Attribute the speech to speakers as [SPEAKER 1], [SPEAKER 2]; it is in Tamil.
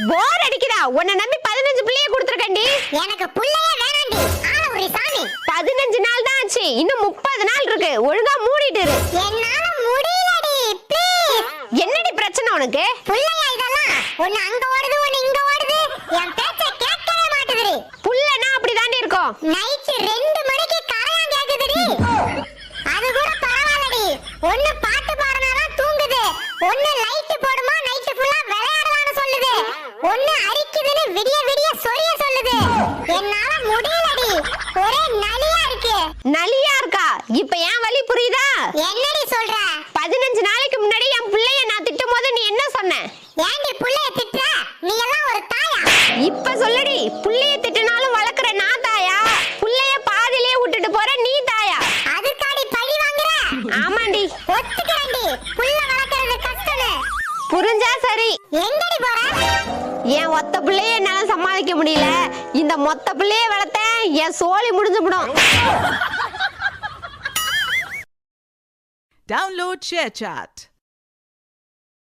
[SPEAKER 1] போர் அடிக்குதா? உன்னை நம்பி 15 பிள்ளைய கொடுத்துருக்கேன்டி.
[SPEAKER 2] எனக்கு புள்ளையே வேணாண்டி. ஆள ஒரு சாமி.
[SPEAKER 1] 15 நாள் தான் ஆச்சு, இன்னும் 30 நாள் இருக்கு. ஒழுங்கா மூடிட்டு இரு.
[SPEAKER 2] என்னால முடியலடி, ப்ளீஸ்.
[SPEAKER 1] என்னடி பிரச்சனை உனக்கு?
[SPEAKER 2] புள்ளையா இதெல்லாம்? ஒன்னு அங்க ஓடுது, ஒன்னு இங்க ஓடுது. என் பேச்ச கேட்கவே மாட்டேங்குது.
[SPEAKER 1] புள்ளனா அப்படிதாண்டி இருக்கும்.
[SPEAKER 2] நைட் 2 மணிக்கு கரையான் கேக்குதுடி. அது கூட பரவாயில்லடி. ஒன்னு பாட்டு பாடுனாதான் தூங்குது, ஒன்னு லைட் போடுமா நைட் ஃபுல்லா விளையாடலாம்னு சொல்லுது, ஒன்னு அரிக்குதுன்னு விடிய விடிய சொரிய சொல்லுது. என்னால முடியலடி, ஒரே நலியா இருக்கு.
[SPEAKER 1] நலியா இருக்கா? இப்ப ஏன் வலி புரியுதா?
[SPEAKER 2] என்னடி சொல்ற?
[SPEAKER 1] 15 நாளைக்கு முன்னாடி என் பிள்ளைய நான் திட்டும் போது நீ என்ன சொன்ன?
[SPEAKER 2] ஏண்டி புள்ளைய திட்டுற? நீ எல்லாம் ஒரு தாயா?
[SPEAKER 1] இப்ப சொல்லுடி, புள்ளைய திட்டுனாலும் வளர்க்குற நான் தாயா, புள்ளைய பாதியிலே விட்டுட்டு போற நீ தாயா?
[SPEAKER 2] அதுக்காடி பழி வாங்குற?
[SPEAKER 1] ஆமாண்டி.
[SPEAKER 2] ஒத்துக்கிறேன்டி, புள்ள வளர்க்கறது கஷ்டம்னு.
[SPEAKER 1] புரிஞ்சா சரி.
[SPEAKER 2] எங்கடி போற?
[SPEAKER 1] என் ஒத்த பிள்ளைய என்னால சமாளிக்க முடியல. இந்த மொத்த பிள்ளைய வளர்த்தேன், என் சோலி முடிஞ்சுவிடும்.
[SPEAKER 3] Download ShareChat.